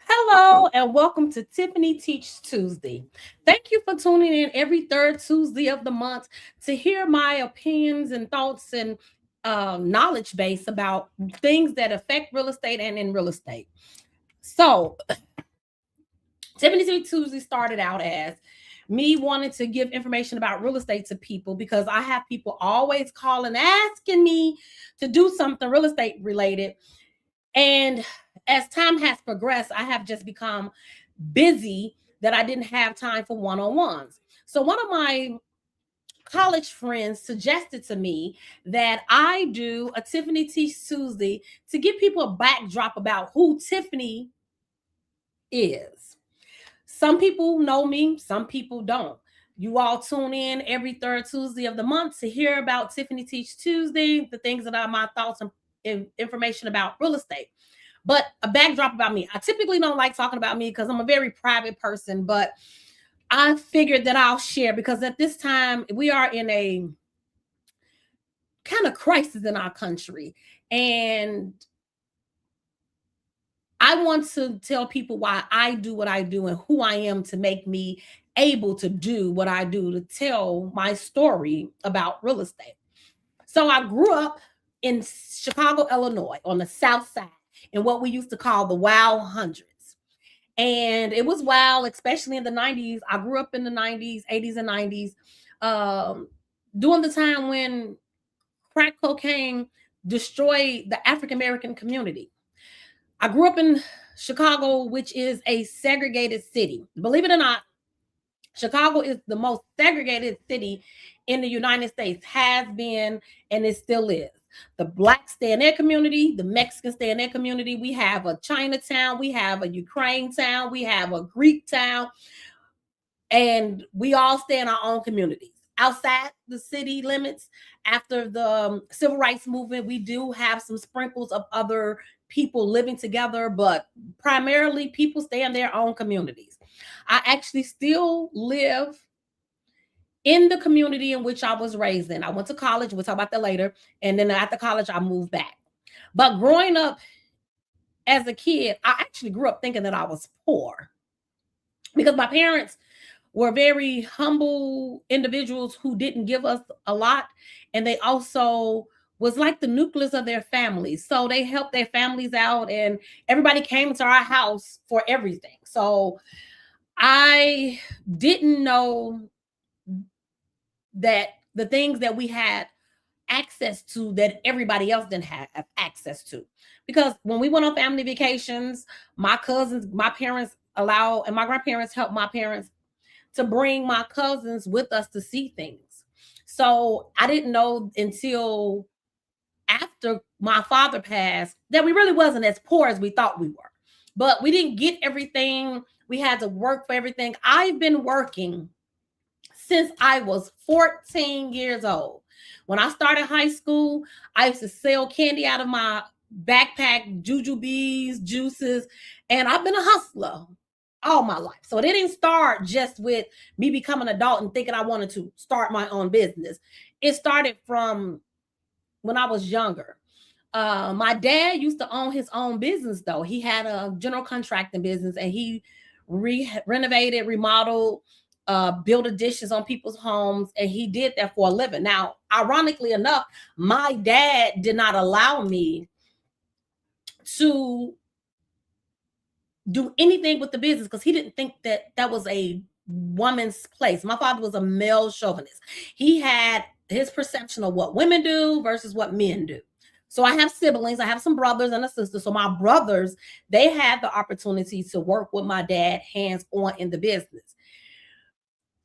Hello and welcome to Tiffany Teach Tuesday. Thank you for tuning in every third Tuesday of the month to hear my opinions and thoughts and knowledge base about things that affect real estate and in real estate. So, Tiffany Teach Tuesday started out as me wanting to give information about real estate to people because I have people always calling asking me to do something real estate related. And as time has progressed, I have just become busy that I didn't have time for one on ones. So, one of my college friends suggested to me that I do a Tiffany Teach Tuesday to give people a backdrop about who Tiffany is. Some people know me, some people don't. You all tune in every third Tuesday of the month to hear about Tiffany Teach Tuesday, the things that are my thoughts and information about real estate. But a backdrop about me. I typically don't like talking about me because I'm a very private person, but I figured that I'll share because at this time we are in a kind of crisis in our country. And I want to tell people why I do what I do and who I am to make me able to do what I do to tell my story about real estate. So I grew up in Chicago, Illinois, on the south side in what we used to call the Wild Hundreds. And it was wild, especially in the 90s. I grew up in the 90s, 80s, and 90s, um, during the time when crack cocaine destroyed the African American community. I grew up in Chicago, which is a segregated city. Believe it or not, Chicago is the most segregated city in the United States, has been, and it still is. The blacks stay in their community, the Mexicans stay in their community. We have a Chinatown, we have a Ukraine town, we have a Greek town, and we all stay in our own communities. Outside the city limits, after the civil rights movement, we do have some sprinkles of other people living together, but primarily people stay in their own communities. I actually still live in the community in which I was raised in. I went to college, we'll talk about that later. And then after college, I moved back. But growing up as a kid, I actually grew up thinking that I was poor because my parents were very humble individuals who didn't give us a lot. And they also was like the nucleus of their families. So they helped their families out and everybody came to our house for everything. So I didn't know that the things that we had access to that everybody else didn't have access to. Because when we went on family vacations, my cousins, my parents allow, and my grandparents helped my parents to bring my cousins with us to see things. So I didn't know until after my father passed that we really wasn't as poor as we thought we were. But we didn't get everything. We had to work for everything. I've been working since I was 14 years old. When I started high school, I used to sell candy out of my backpack, jujubes, juices, and I've been a hustler all my life. So it didn't start just with me becoming an adult and thinking I wanted to start my own business. It started from when I was younger. My dad used to own his own business, though. He had a general contracting business and he renovated, remodeled, built additions on people's homes, and he did that for a living. Now, ironically enough, my dad did not allow me to do anything with the business because he didn't think that that was a woman's place. My father was a male chauvinist. He had his perception of what women do versus what men do. So I have siblings. I have some brothers and a sister. So my brothers, they had the opportunity to work with my dad hands on in the business.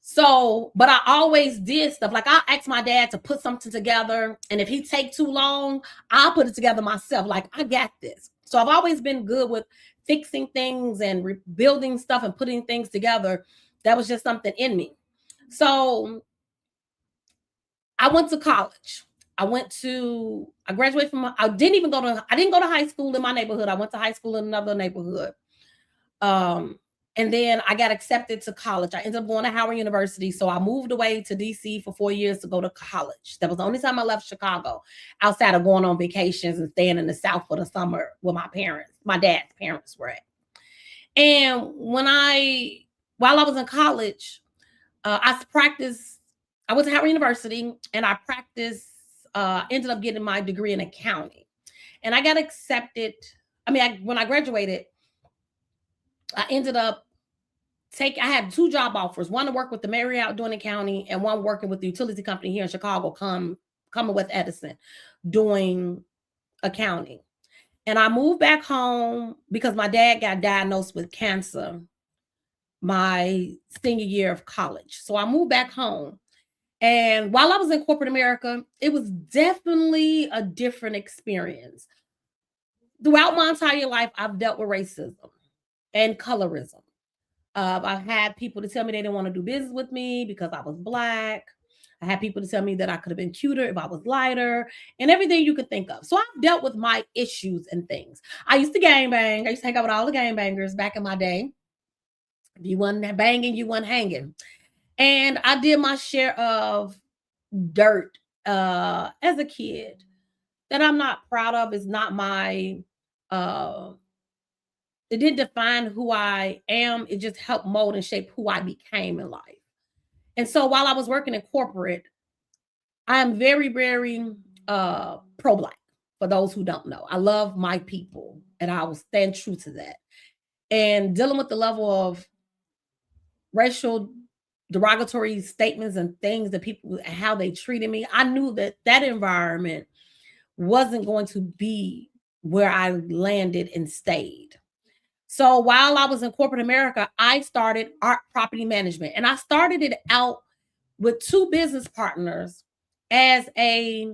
So, but I always did stuff like I asked my dad to put something together, and if he take too long, I'll put it together myself. Like I got this. So I've always been good with fixing things and rebuilding stuff and putting things together. That was just something in me. So I went to college. I graduated from, I didn't go to high school in my neighborhood. I went to high school in another neighborhood. Um, and then I got accepted to college. I ended up going to Howard University. So I moved away to DC for 4 years to go to college. That was the only time I left Chicago outside of going on vacations and staying in the South for the summer where my dad's parents were at. And while I was in college, I practiced. I went to Howard University, and I practiced. Ended up getting my degree in accounting, and I got accepted. I mean, when I graduated, I ended up I had two job offers: one to work with the Marriott doing accounting, and one working with the utility company here in Chicago, Commonwealth Edison, doing accounting. And I moved back home because my dad got diagnosed with cancer my senior year of college. So I moved back home. And while I was in corporate America, it was definitely a different experience. Throughout my entire life, I've dealt with racism and colorism. I've had people to tell me they didn't want to do business with me because I was black. I had people to tell me that I could have been cuter if I was lighter, and everything you could think of. So I've dealt with my issues and things. I used to gang bang. I used to hang out with all the gang bangers back in my day. If you wasn't banging, you wasn't hanging. And I did my share of dirt as a kid that I'm not proud of. It's not my uh it didn't define who I am. It just helped mold and shape who I became in life. And so while I was working in corporate, I am very, very pro-black. For those who don't know, I love my people, and I will stand true to that. And dealing with the level of racial derogatory statements and things that people, how they treated me, I knew that that environment wasn't going to be where I landed and stayed. So while I was in corporate America, I started art property management, and I started it out with two business partners as a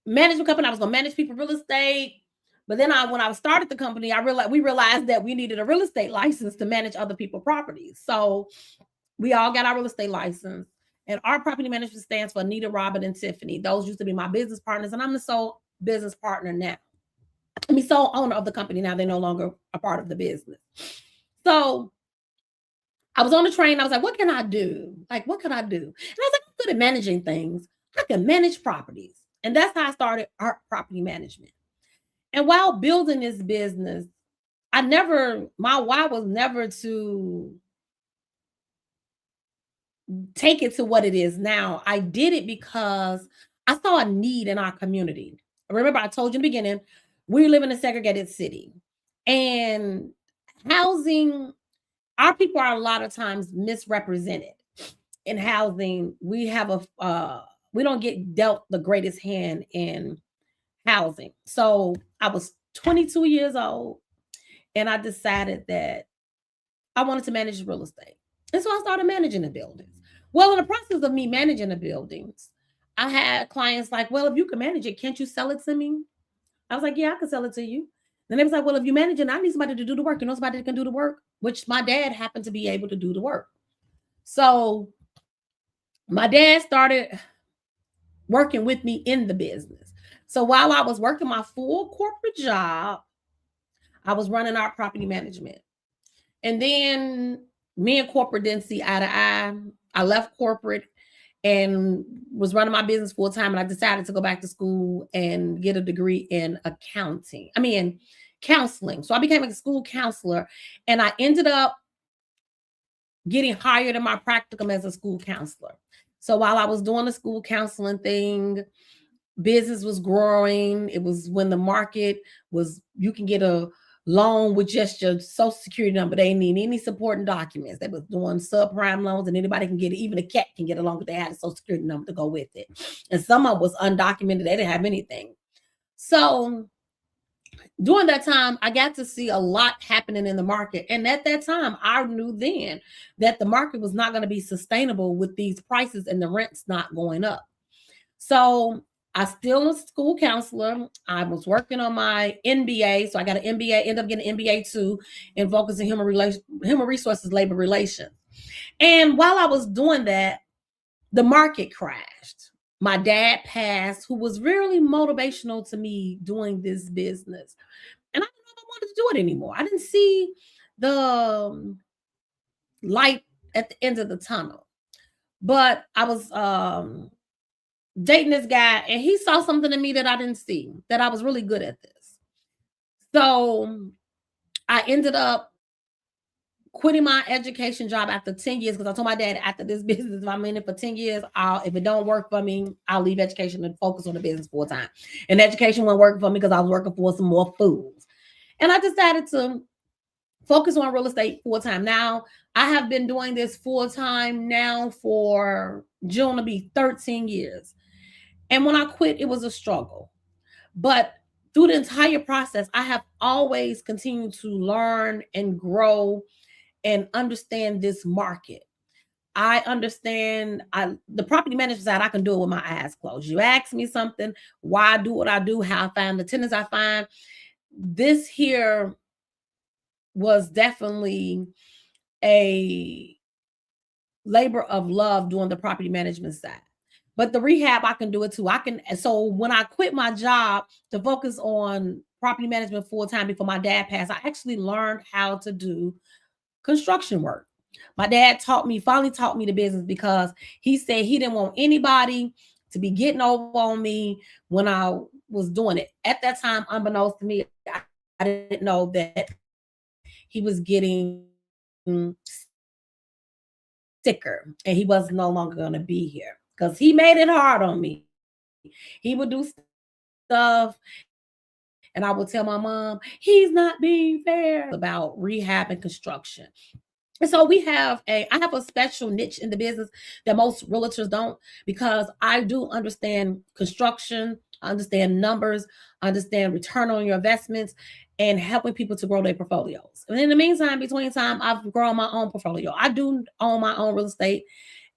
management company. I was going to manage people real estate. But then when I started the company, we realized that we needed a real estate license to manage other people's properties. So we all got our real estate license. And our property management stands for Anita, Robin, and Tiffany. Those used to be my business partners, and I'm the sole business partner now. I mean, sole owner of the company now. They're no longer a part of the business. So I was on the train. I was like, what can I do? Like, what can I do? And I was like, I'm good at managing things. I can manage properties. And that's how I started art property management. And while building this business, my why was never to take it to what it is now. I did it because I saw a need in our community. Remember, I told you in the beginning, we live in a segregated city, and housing, our people are a lot of times misrepresented in housing. We don't get dealt the greatest hand in housing. So I was 22 years old, and I decided that I wanted to manage real estate. And so I started managing the buildings. Well, in the process of me managing the buildings, I had clients like, well, if you can manage it, can't you sell it to me? I was like, yeah, I can sell it to you. Then they was like, well, if you manage it, I need somebody to do the work. You know, somebody that can do the work, which my dad happened to be able to do the work. So my dad started working with me in the business. So while I was working my full corporate job, I was running our property management. And then me and corporate didn't see eye to eye. I left corporate and was running my business full time. And I decided to go back to school and get a degree in counseling. So I became a school counselor, and I ended up getting hired in my practicum as a school counselor. So while I was doing the school counseling thing, business was growing. It was when the market was, you can get a loan with just your social security number. They didn't need any supporting documents. They was doing subprime loans, and anybody can get it. Even a cat can get a loan, but they had a social security number to go with it. And some of it was undocumented. They didn't have anything. So during that time, I got to see a lot happening in the market. And at that time, I knew then that the market was not going to be sustainable with these prices and the rents not going up. So I still a school counselor. I was working on my MBA. So I got an MBA, ended up getting an MBA too, in focusing human resources, labor relations. And while I was doing that, the market crashed. My dad passed, who was really motivational to me doing this business. And I didn't know if I wanted to do it anymore. I didn't see the light at the end of the tunnel. But I was dating this guy, and he saw something in me that I didn't see, that I was really good at this. So I ended up quitting my education job after 10 years because I told my dad after this business, if I'm in it for 10 years, if it don't work for me, I'll leave education and focus on the business full time. And education wasn't working for me because I was working for some more fools. And I decided to focus on real estate full time. Now, I have been doing this full time now for June to be 13 years. And when I quit, it was a struggle. But through the entire process, I have always continued to learn and grow and understand this market. I understand the property management side, I can do it with my eyes closed. You ask me something, why I do what I do, how I find the tenants I find. This here was definitely a labor of love doing the property management side. But the rehab, I can do it too. So when I quit my job to focus on property management full time before my dad passed, I actually learned how to do construction work. My dad finally taught me the business because he said he didn't want anybody to be getting over on me when I was doing it. At that time, unbeknownst to me, I didn't know that he was getting sicker and he was no longer going to be here because he made it hard on me. He would do stuff and I would tell my mom, he's not being fair about rehab and construction. And so I have a special niche in the business that most realtors don't because I do understand construction, I understand numbers, I understand return on your investments and helping people to grow their portfolios. And in the meantime, between time, I've grown my own portfolio. I do own my own real estate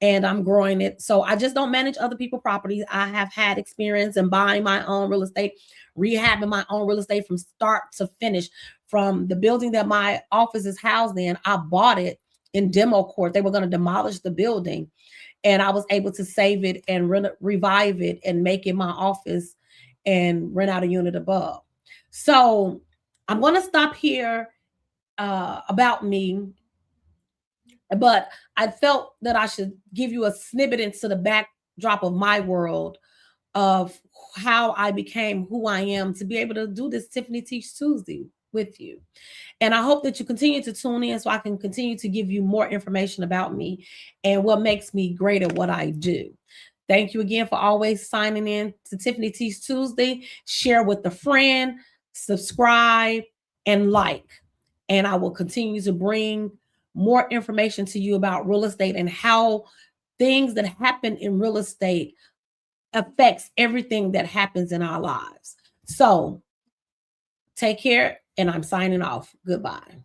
and I'm growing it. So I just don't manage other people's properties. I have had experience in buying my own real estate, rehabbing my own real estate from start to finish. From the building that my office is housed in, I bought it in demo court. They were going to demolish the building, and I was able to save it and revive it and make it my office and rent out a unit above. So I'm going to stop here about me, but I felt that I should give you a snippet into the backdrop of my world of how I became who I am to be able to do this Tiffany Teach Tuesday with you. And I hope that you continue to tune in so I can continue to give you more information about me and what makes me great at what I do. Thank you again for always signing in to Tiffany Teach Tuesday. Share with a friend, subscribe, and like. And I will continue to bring more information to you about real estate and how things that happen in real estate affects everything that happens in our lives. So take care, and I'm signing off. Goodbye.